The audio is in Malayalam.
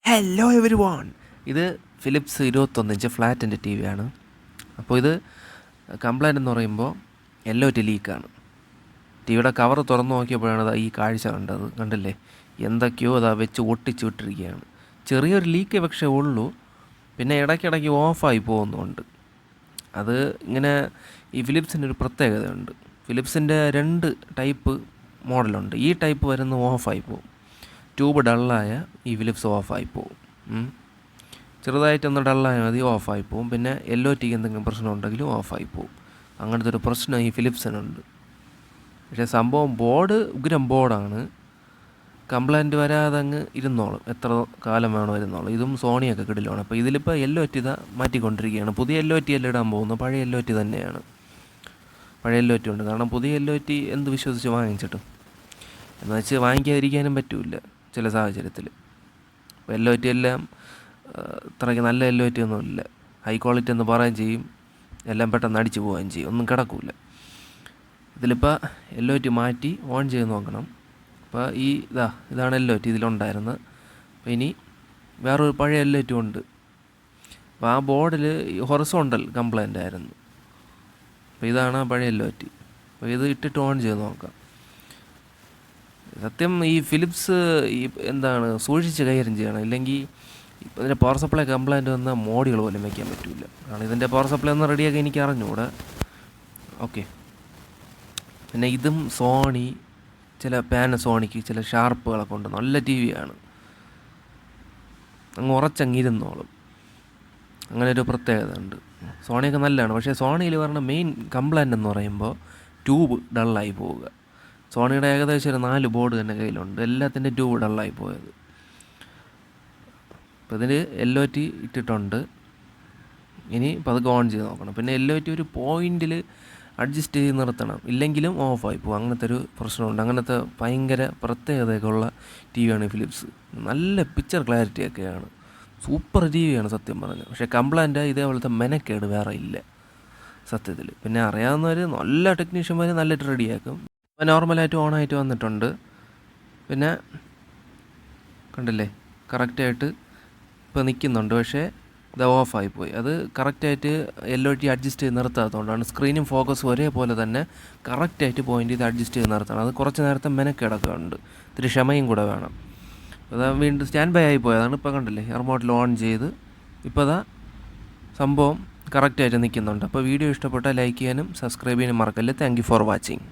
Hello every one. ഇത് ഫിലിപ്സ് 21 ഇഞ്ച് ഫ്ലാറ്റിൻ്റെ ടി വിയാണ്. അപ്പോൾ ഇത് കംപ്ലൈൻറ്റ് എന്ന് പറയുമ്പോൾ LOT ലീക്കാണ്. ടി വിയുടെ കവർ തുറന്നു നോക്കിയപ്പോഴാണ് ഈ കാഴ്ച കണ്ടത്. കണ്ടില്ലേ, എന്തൊക്കെയോ അതാ വെച്ച് ഒട്ടിച്ച് വിട്ടിരിക്കുകയാണ്. ചെറിയൊരു ലീക്ക് പക്ഷേ ഉള്ളൂ. പിന്നെ ഇടയ്ക്കിടയ്ക്ക് ഓഫായി പോകുന്നുണ്ട്. അത് ഇങ്ങനെ ഈ ഫിലിപ്സിൻ്റെ ഒരു പ്രത്യേകതയുണ്ട്. ഫിലിപ്സിൻ്റെ 2 ടൈപ്പ് മോഡലുണ്ട്. ഈ ടൈപ്പ് വരുന്ന ഓഫായി പോകും. ട്യൂബ് ഡള്ളായ ഈ ഫിലിപ്സ് ഓഫായി പോകും. ചെറുതായിട്ടൊന്ന് ഡള്ളായാൽ മതി, ഓഫായി പോകും. പിന്നെ LOTക്ക് എന്തെങ്കിലും പ്രശ്നം ഉണ്ടെങ്കിലും ഓഫായി പോകും. അങ്ങനത്തെ ഒരു പ്രശ്നം ഈ ഫിലിപ്സിനുണ്ട്. പക്ഷേ സംഭവം ബോർഡ് ഉഗ്രം ബോർഡാണ്. കംപ്ലൈൻറ്റ് വരാതെ അങ്ങ് ഇരുന്നോളും, എത്ര കാലം വേണോ ഇരുന്നോളും. ഇതും സോണിയൊക്കെ കിടിലാണ്. അപ്പോൾ ഇതിലിപ്പോൾ LOT ഇതാ മാറ്റിക്കൊണ്ടിരിക്കുകയാണ്. പുതിയ LOT അല്ല ഇടാൻ പോകുന്നത്, പഴയ LOT തന്നെയാണ്. പഴയ LOT ഉണ്ട്. കാരണം പുതിയ LOT എന്ത് വിശ്വസിച്ച് വാങ്ങിച്ചിട്ടും എന്ന് വെച്ച് വാങ്ങിക്കാതിരിക്കാനും പറ്റില്ല ചില സാഹചര്യത്തിൽ. അപ്പോൾ LOT എല്ലാം ഇത്രയ്ക്ക് നല്ല LOT ഒന്നുമില്ല. ഹൈ ക്വാളിറ്റി എന്ന് പറയുകയും ചെയ്യും, എല്ലാം പെട്ടെന്ന് അടിച്ചു പോവുകയും ചെയ്യും, ഒന്നും കിടക്കില്ല. ഇതിലിപ്പോൾ LOT മാറ്റി ഓൺ ചെയ്ത് നോക്കണം. അപ്പോൾ ഇതാണ് LOT ഇതിലുണ്ടായിരുന്നത്. അപ്പോൾ ഇനി വേറൊരു പഴയ LOT ഉണ്ട്. അപ്പോൾ ആ ബോർഡിൽ ഹൊറിസോണ്ടൽ കംപ്ലൈൻ്റ് ആയിരുന്നു. അപ്പോൾ ഇതാണ് ആ പഴയ LOT. അപ്പോൾ ഇത് ഇട്ടിട്ട് ഓൺ ചെയ്ത് നോക്കാം. സത്യം ഈ ഫിലിപ്സ് സൂക്ഷിച്ച് കൈകാര്യം ചെയ്യണം. ഇല്ലെങ്കിൽ ഇപ്പോൾ ഇതിൻ്റെ പവർ സപ്ലൈ കംപ്ലൈൻറ്റ് വന്നാൽ മോഡികൾ പോലും വയ്ക്കാൻ പറ്റില്ല. കാരണം ഇതിൻ്റെ പവർ സപ്ലൈ ഒന്ന് റെഡിയാക്കി എനിക്ക് അറിഞ്ഞൂടെ. ഓക്കെ. പിന്നെ ഇതും സോണി, ചില പാനസോണിക്ക് ചില ഷാർപ്പുകളൊക്കെ ഉണ്ട്. നല്ല ടി വിയാണ്, അങ്ങ് ഉറച്ചങ്ങിരുന്നോളും. അങ്ങനെ ഒരു പ്രത്യേകത ഉണ്ട്. സോണിയൊക്കെ നല്ലതാണ്. പക്ഷേ സോണിയിൽ പറഞ്ഞ മെയിൻ കംപ്ലൈൻറ്റ് എന്ന് പറയുമ്പോൾ ട്യൂബ് ഡള്ളായി പോവുക. സോണിയുടെ ഏകദേശം ഒരു 4 ബോർഡ് തന്നെ കയ്യിലുണ്ട്. എല്ലാത്തിൻ്റെ ട്യൂബ് ഡള്ളായി പോയത്. അപ്പോൾ ഇതിന് LOT ഇട്ടിട്ടുണ്ട്. ഇനി പതുക്കെ ഓൺ ചെയ്ത് നോക്കണം. പിന്നെ LOT ഒരു പോയിൻറ്റിൽ അഡ്ജസ്റ്റ് ചെയ്ത് നിർത്തണം, ഇല്ലെങ്കിലും ഓഫായി പോകും. അങ്ങനത്തെ ഒരു പ്രശ്നമുണ്ട്. അങ്ങനത്തെ ഭയങ്കര പ്രത്യേകതയൊക്കെ ഉള്ള ടി വിയാണ് ഫിലിപ്സ്. നല്ല പിക്ചർ ക്ലാരിറ്റിയൊക്കെയാണ്, സൂപ്പർ ടി വിയാണ് സത്യം പറഞ്ഞത്. പക്ഷേ കംപ്ലൈൻറ്റ് ഇതേപോലത്തെ മെനക്കേട് വേറെ ഇല്ല സത്യത്തിൽ. പിന്നെ അറിയാവുന്നവർ നല്ല ടെക്നീഷ്യന്മാർ നല്ലതായിട്ട് റെഡിയാക്കും. അപ്പോൾ നോർമലായിട്ട് ഓണായിട്ട് വന്നിട്ടുണ്ട്. പിന്നെ കണ്ടില്ലേ, കറക്റ്റായിട്ട് ഇപ്പോൾ നിൽക്കുന്നുണ്ട്. പക്ഷേ ഇത് ഓഫായിപ്പോയി. അത് കറക്റ്റായിട്ട് LOT അഡ്ജസ്റ്റ് ചെയ്ത് നിർത്താത്തതുകൊണ്ടാണ്. സ്ക്രീനും ഫോക്കസും ഒരേപോലെ തന്നെ കറക്റ്റായിട്ട് പോയിൻ്റ് ചെയ്ത് അഡ്ജസ്റ്റ് ചെയ്ത് നിർത്തണം. അത് കുറച്ച് നേരത്തെ മെനക്കിടൊക്കെ ഉണ്ട്. ഇത്തിരി ക്ഷമയും കൂടെ വേണം. അത് വീണ്ടും സ്റ്റാൻഡ് ബൈ ആയി പോയതാണ്. ഇപ്പോൾ കണ്ടില്ലേ, റിമോട്ടിൽ ഓൺ ചെയ്ത് ഇപ്പോൾ സംഭവം കറക്റ്റായിട്ട് നിൽക്കുന്നുണ്ട്. അപ്പോൾ വീഡിയോ ഇഷ്ടപ്പെട്ടാൽ ലൈക്ക് ചെയ്യാനും സബ്സ്ക്രൈബ് ചെയ്യാനും മറക്കല്ലേ. Thank you for watching.